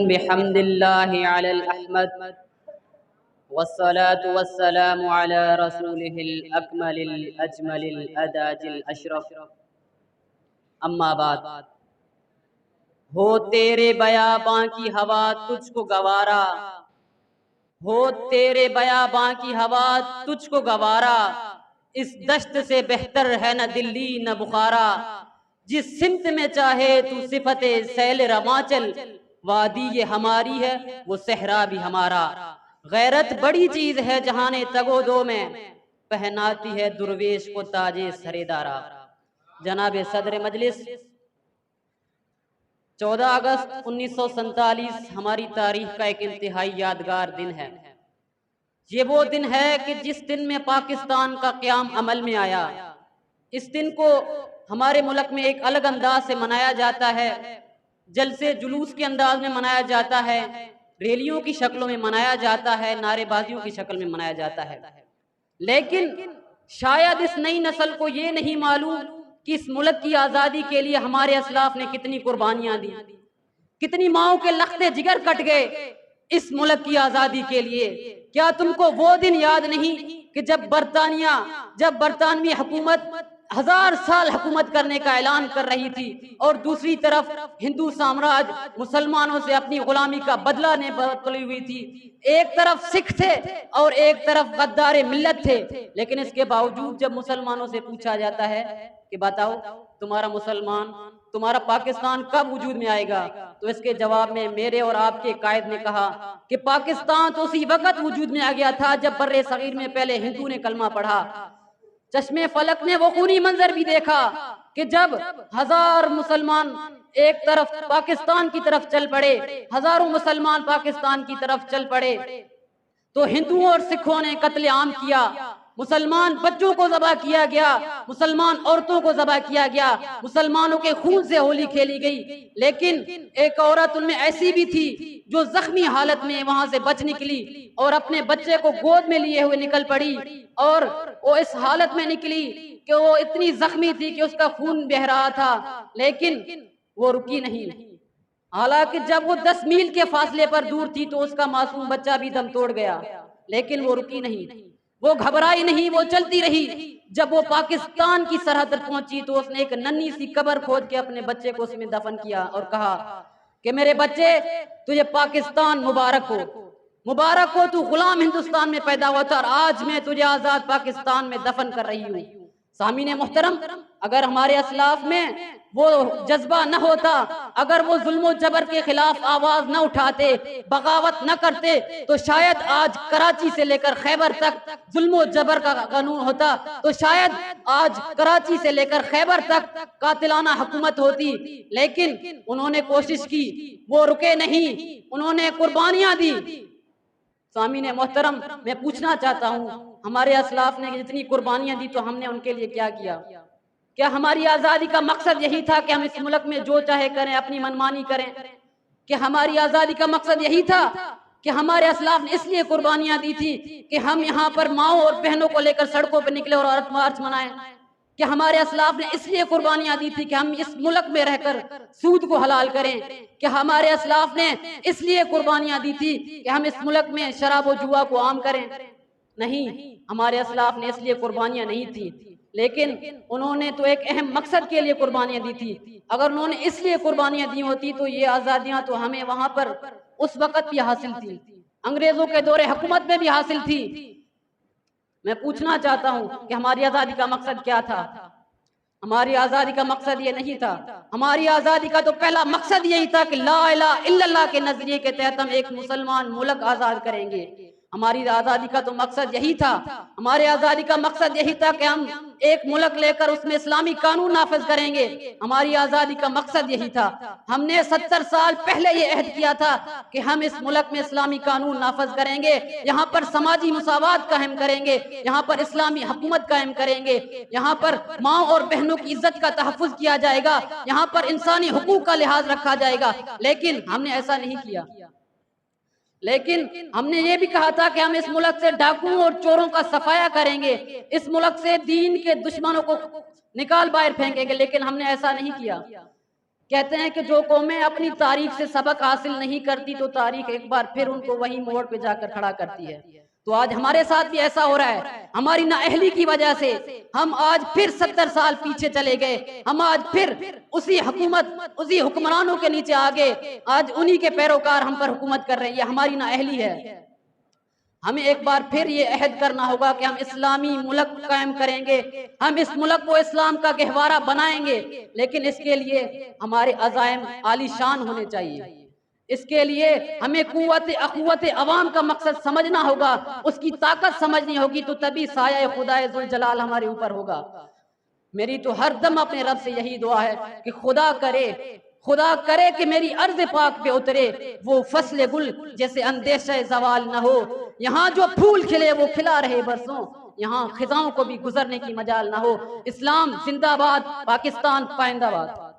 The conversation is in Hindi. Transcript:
बिहम्दिल्लाहि अलल अहमद वस्सलातु वस्सलामु अला रसूलिहिल अकमलिल अजमलिल अदाजिल अशरफ। अम्मा बाद। हो तेरे बयाबां की हवा तुझको गवारा, हो तेरे बयाबां की हवा तुझको गवारा। इस दश्त से बेहतर है न दिल्ली न बुखारा। जिस सिमत में चाहे तू सिफते सैल रमाचल, वादी ये हमारी है वो सहरा भी हमारा। गैरत बड़ी चीज है जहाने तगोदो में, पहनाती है दुर्वेश को ताजे सरेदारा। जनाब सदर मजलिस, 14 अगस्त 1947 हमारी तारीख का एक इंतहाई यादगार दिन है। ये वो दिन है कि जिस दिन में पाकिस्तान का क़याम अमल में आया। इस दिन को हमारे मुल्क में एक अलग अंदाज से मनाया जाता है। जलसे जुलूस के अंदाज में मनाया जाता है, रैलियों की शक्लों में मनाया जाता है, नारेबाजियों की शक्ल में मनाया जाता है। लेकिन शायद इस नई नस्ल को ये नहीं मालूम कि इस मुल्क की आज़ादी के लिए हमारे असलाफ ने कितनी कुर्बानियां दी, कितनी माओं के लख्ते जिगर कट गए इस मुल्क की आज़ादी के लिए। क्या तुमको वो दिन याद नहीं कि जब बरतानवी हुकूमत 1000 साल हुकूमत करने का ऐलान कर रही थी और दूसरी तरफ हिंदू साम्राज्य मुसलमानों से अपनी गुलामी का बदला ने बदली हुई थी। एक तरफ सिख थे और एक तरफ गद्दारे मिल्लत थे। लेकिन इसके बावजूद जब मुसलमानों से पूछा जाता है कि बताओ तुम्हारा पाकिस्तान कब वजूद में आएगा, तो इसके जवाब में मेरे और आपके कायद ने कहा कि पाकिस्तान तो उसी वक्त वजूद में आ गया था जब बर्रे सगीर में पहले हिंदू ने कलमा पढ़ा। चश्मे फलक ने वो खूनी मंजर भी देखा कि जब 1000 मुसलमान एक तरफ पाकिस्तान की तरफ चल पड़े, हजारों मुसलमान पाकिस्तान की तरफ चल पड़े, तो हिंदुओं और सिखों ने कत्लेआम किया। मुसलमान बच्चों को ज़बह किया गया, मुसलमान औरतों को ज़बह किया गया, मुसलमानों के खून से होली खेली गई। लेकिन एक औरत उनमें ऐसी भी थी जो जख्मी हालत में वहां से बच निकली और अपने बच्चे को गोद में लिए हुए निकल पड़ी। और वो इस हालत में निकली कि वो इतनी जख्मी थी कि उसका खून बह रहा था, लेकिन वो रुकी नहीं। हालांकि जब वो 10 मील के फासले पर दूर थी तो उसका मासूम बच्चा भी दम तोड़ गया, लेकिन वो रुकी नहीं, वो घबराई नहीं, वो चलती रही। जब वो पाकिस्तान की सरहद पर पहुंची तो उसने एक नन्ही सी कब्र खोद के अपने बच्चे को उसमें दफन किया और कहा कि मेरे बच्चे, तुझे पाकिस्तान मुबारक हो, मुबारक हो, तू गुलाम हिंदुस्तान में पैदा हुआ था और आज मैं तुझे आजाद पाकिस्तान में दफन कर रही हूँ। सामीने मोहतरम, अगर हमारे असलाफ में वो जज्बा न होता, अगर वो जुल्म जबर के खिलाफ आवाज न उठाते, बगावत न करते, तो शायद आज कराची से लेकर खैबर तक जुल्म जबर का कानून होता, तो शायद आज कराची से लेकर खैबर तक कातिलाना हुकूमत होती। लेकिन उन्होंने कोशिश की, वो रुके नहीं, उन्होंने कुर्बानियां दी। सामीने मोहतरम, मैं पूछना चाहता हूँ, हमारे असलाफ ने जितनी कुर्बानियां दी तो हमने उनके लिए क्या किया? क्या हमारी आज़ादी का मकसद यही था कि हम इस मुल्क में जो चाहे करें, अपनी मनमानी करें? कि हमारी आज़ादी का मकसद यही था कि हमारे असलाफ ने इसलिए कुर्बानियां दी थी कि हम यहाँ पर माओ और बहनों को लेकर सड़कों पर निकले और औरत मार्च मनाएं? कि हमारे असलाफ ने इसलिए कुर्बानियां दी थी कि हम इस मुल्क में रहकर सूद को हलाल करें? कि हमारे असलाफ ने इसलिए कुर्बानियां दी थी कि हम इस मुल्क में शराब और जुआ को आम करें? नहीं, हमारे असलाफ ने इसलिए कुर्बानियां नहीं थी, लेकिन उन्होंने तो एक अहम मकसद के लिए कुर्बानियां दी थी। अगर उन्होंने इसलिए कुर्बानियां दी होती तो ये आज़ादियां तो हमें वहां पर उस वक्त भी हासिल थी, अंग्रेजों के दौरे हुकूमत में भी हासिल थी। मैं पूछना चाहता हूं कि हमारी आज़ादी का मकसद क्या था? हमारी आज़ादी का मकसद ये नहीं था। हमारी आज़ादी का तो पहला मकसद यही था कि ला इलाहा इल्लल्लाह के नजरिए के तहत हम एक मुसलमान मुल्क आज़ाद करेंगे। हमारी आज़ादी का तो मकसद यही था। हमारे आज़ादी का मकसद यही था कि हम एक मुल्क लेकर उसमें इस्लामी कानून नाफिज करेंगे। हमारी आज़ादी का मकसद यही था। हमने 70 साल पहले ये अहद किया था कि हम इस मुल्क में इस्लामी कानून नाफिज करेंगे, यहाँ पर समाजी मुसावात कायम करेंगे, यहाँ पर इस्लामी हुकूमत कायम करेंगे, यहाँ पर माँ और बहनों की इज्जत का तहफ़्फ़ुज़ किया जाएगा, यहाँ पर इंसानी हुकूक का लिहाज रखा जाएगा। लेकिन हमने ऐसा नहीं किया। लेकिन हमने ये भी कहा था कि हम इस मुल्क से डाकुओं और चोरों का सफाया करेंगे, इस मुल्क से दीन के दुश्मनों को निकाल बाहर फेंकेंगे। लेकिन हमने ऐसा नहीं किया। कहते हैं कि जो कौमें अपनी तारीख से सबक हासिल नहीं करती तो तारीख एक बार फिर उनको वही मोड़ पे जाकर खड़ा करती है। तो आज हमारे साथ भी ऐसा हो रहा है। हमारी नाअहली की वजह से हम आज फिर 70 साल पीछे चले गए। हम आज फिर उसी हुकूमत, उसी हुक्मरानों के नीचे आ गए। आज उन्हीं के पैरोकार हम पर हुकूमत कर रहे हैं। ये हमारी नाअहली है। हमें एक बार फिर ये अहद करना होगा कि हम इस्लामी मुल्क कायम करेंगे, हम इस मुल्क को इस्लाम का गहवारा बनाएंगे, लेकिन इसके लिए हमारे अज़ाइम आलीशान होने चाहिए। इसके लिए हमें कुव्वत अवाम का मकसद समझना होगा, उसकी ताकत समझनी होगी, तो तभी साया खुदाए जुल जलाल हमारे ऊपर होगा। मेरी तो हर दम अपने रब से यही दुआ है कि खुदा करे कि मेरी अर्ज़ पाक पे उतरे वो फसले गुल जैसे अंदेशा ज़वाल न हो। यहाँ जो फूल खिले वो खिला रहे बरसों, यहाँ खिजाओं को भी गुजरने की मजाल ना हो। इस्लाम जिंदाबाद, पाकिस्तान पाइंदाबाद।